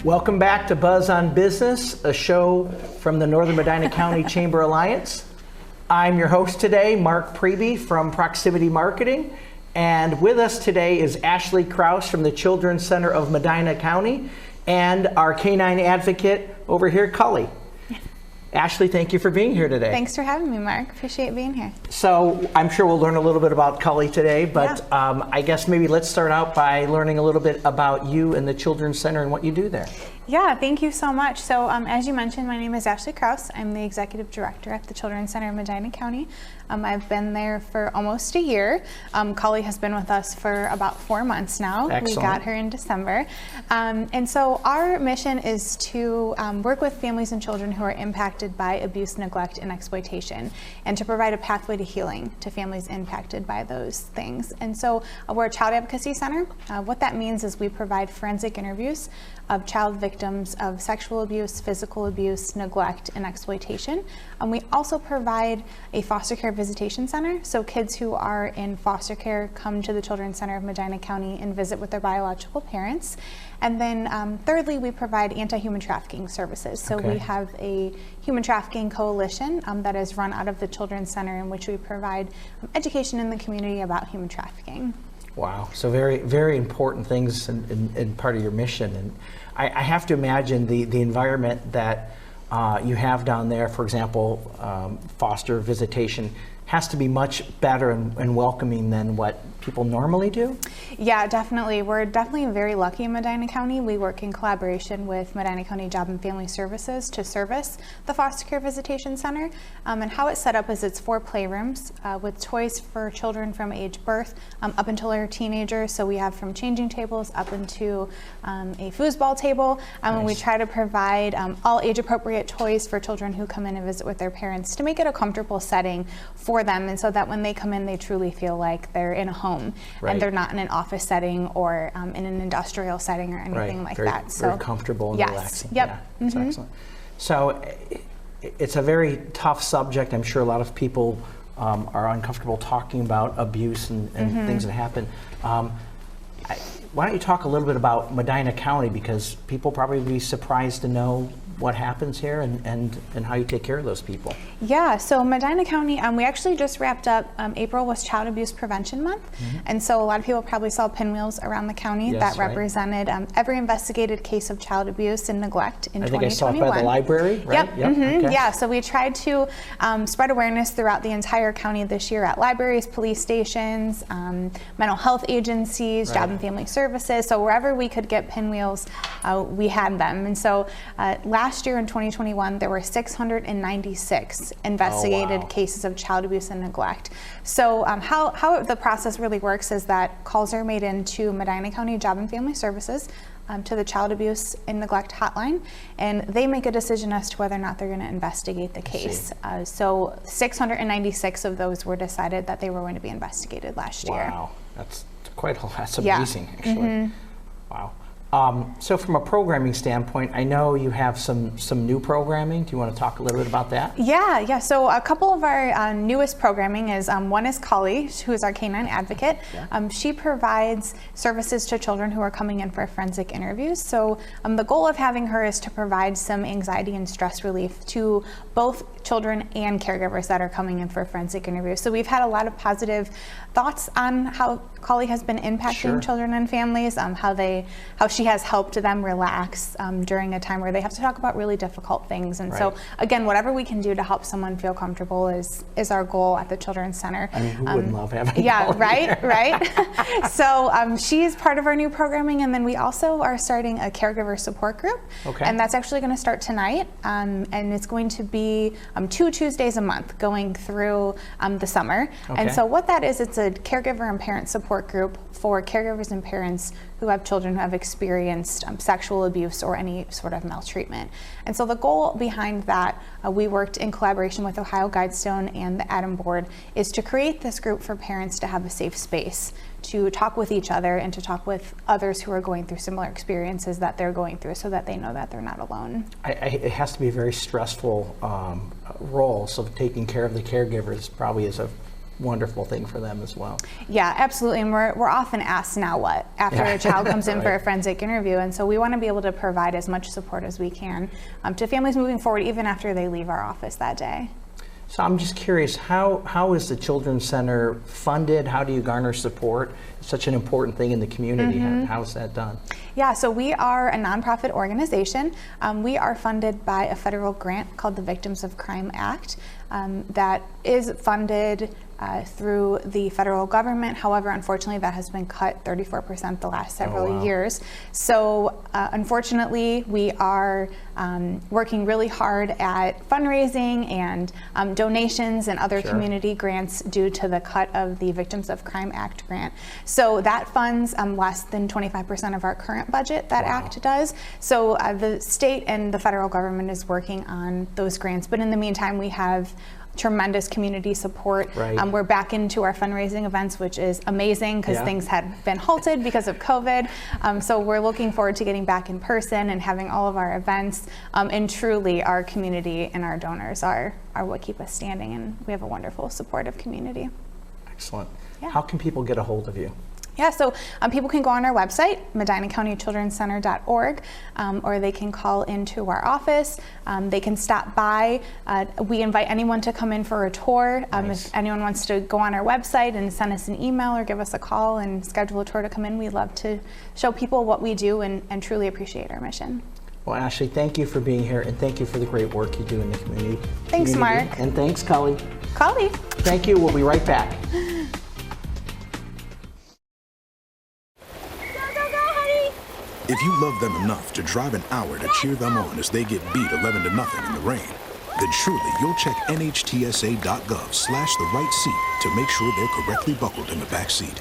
Welcome back to Buzz on Business, a show from the Northern Medina County Chamber Alliance. I'm your host today, Mark Preby from Proximity Marketing, and with us today is Ashley Krause from the Children's Center of Medina County and our canine advocate over here, Cully. Ashley, thank you for being here today. Thanks for having me, Mark. Appreciate being here. So I'm sure we'll learn a little bit about Cully today, but I guess maybe let's start out by learning a little bit about you and the Children's Center and what you do there. Yeah, thank you so much. So as you mentioned, my name is Ashley Krause. I'm the Executive Director at the Children's Center of Medina County. I've been there for almost a year. Cully has been with us for about 4 months now. Excellent. We got her in December. And so our mission is to work with families and children who are impacted by abuse, neglect, and exploitation, and to provide a pathway to healing to families impacted by those things. And so we're a child advocacy center. What that means is we provide forensic interviews of child victims of sexual abuse, physical abuse, neglect, and exploitation. We also provide a foster care visitation center, so kids who are in foster care come to the Children's Center of Medina County and visit with their biological parents. And then thirdly, we provide anti-human trafficking services. So we have a human trafficking coalition that is run out of the Children's Center, in which we provide education in the community about human trafficking. Wow, so very, very important things in part of your mission. And I have to imagine the environment that you have down there, for example, foster visitation, has to be much better and welcoming than what people normally do? Yeah, definitely. We're definitely very lucky in Medina County. We work in collaboration with Medina County Job and Family Services to service the Foster Care Visitation Center. And how it's set up is it's 4 playrooms with toys for children from age birth up until they're teenagers. So we have from changing tables up into a foosball table. And we try to provide all age-appropriate toys for children who come in and visit with their parents to make it a comfortable setting for them, and so that when they come in, they truly feel like they're in a home and they're not in an office setting or in an industrial setting or anything like that. So very comfortable and relaxing. Yep. Yeah, that's excellent. So it's a very tough subject. I'm sure a lot of people are uncomfortable talking about abuse and things that happen. Why don't you talk a little bit about Medina County, because people probably be surprised to know what happens here and how you take care of those people. Yeah, so Medina County, we actually just wrapped up, April was Child Abuse Prevention Month, and so a lot of people probably saw pinwheels around the county that represented every investigated case of child abuse and neglect in 2021. I think I saw it by the library, right? Yep. Yeah, so we tried to spread awareness throughout the entire county this year at libraries, police stations, mental health agencies, job and family services, so wherever we could get pinwheels, we had them. And so last year in 2021, there were 696 investigated cases of child abuse and neglect. So how the process really works is that calls are made into Medina County Job and Family Services to the Child Abuse and Neglect Hotline, and they make a decision as to whether or not they're going to investigate the case. So 696 of those were decided that they were going to be investigated last year. Wow, that's that's amazing, actually. Wow. So from a programming standpoint, I know you have some new programming. Do you want to talk a little bit about that? Yeah. So a couple of our newest programming is, one is Cully, who is our canine advocate. She provides services to children who are coming in for forensic interviews. So the goal of having her is to provide some anxiety and stress relief to both children and caregivers that are coming in for forensic interviews. So we've had a lot of positive thoughts on how Cully has been impacting children and families, how she has helped them relax during a time where they have to talk about really difficult things. And so again, whatever we can do to help someone feel comfortable is our goal at the Children's Center. I mean, who wouldn't love having right. So she's part of our new programming, and then we also are starting a caregiver support group, and that's actually going to start tonight, and it's going to be 2 Tuesdays a month going through the summer. And so what that is, it's a caregiver and parent support group for caregivers and parents who have children who have experienced sexual abuse or any sort of maltreatment. And so the goal behind that, we worked in collaboration with Ohio Guidestone and the Adam Board, is to create this group for parents to have a safe space to talk with each other and to talk with others who are going through similar experiences that they're going through, so that they know that they're not alone. It has to be a very stressful role, so taking care of the caregivers probably is a wonderful thing for them as well. Yeah, absolutely. And we're often asked, now what, after a child comes in for a forensic interview. And so we want to be able to provide as much support as we can to families moving forward, even after they leave our office that day. So I'm just curious, how is the Children's Center funded? How do you garner support? It's such an important thing in the community. How is that done? Yeah, so we are a nonprofit organization. We are funded by a federal grant called the Victims of Crime Act that is funded through the federal government. However, unfortunately, that has been cut 34% the last several years. So unfortunately, we are working really hard at fundraising and donations and other community grants due to the cut of the Victims of Crime Act grant. So that funds less than 25% of our current budget, that act does. So the state and the federal government is working on those grants. But in the meantime, we have tremendous community support. We're back into our fundraising events, which is amazing because things had been halted because of COVID. So we're looking forward to getting back in person and having all of our events. And truly, our community and our donors are what keep us standing, and we have a wonderful, supportive community. Excellent. How can people get a hold of you? Yeah, so people can go on our website, medinacountychildrencenter.org, or they can call into our office. They can stop by. We invite anyone to come in for a tour. If anyone wants to go on our website and send us an email or give us a call and schedule a tour to come in, we'd love to show people what we do and truly appreciate our mission. Well, Ashley, thank you for being here, and thank you for the great work you do in the community. Thanks, Mark. And thanks, Cully. Cully. Thank you. We'll be right back. If you love them enough to drive an hour to cheer them on as they get beat 11-0 in the rain, then surely you'll check NHTSA.gov/the right seat to make sure they're correctly buckled in the back seat.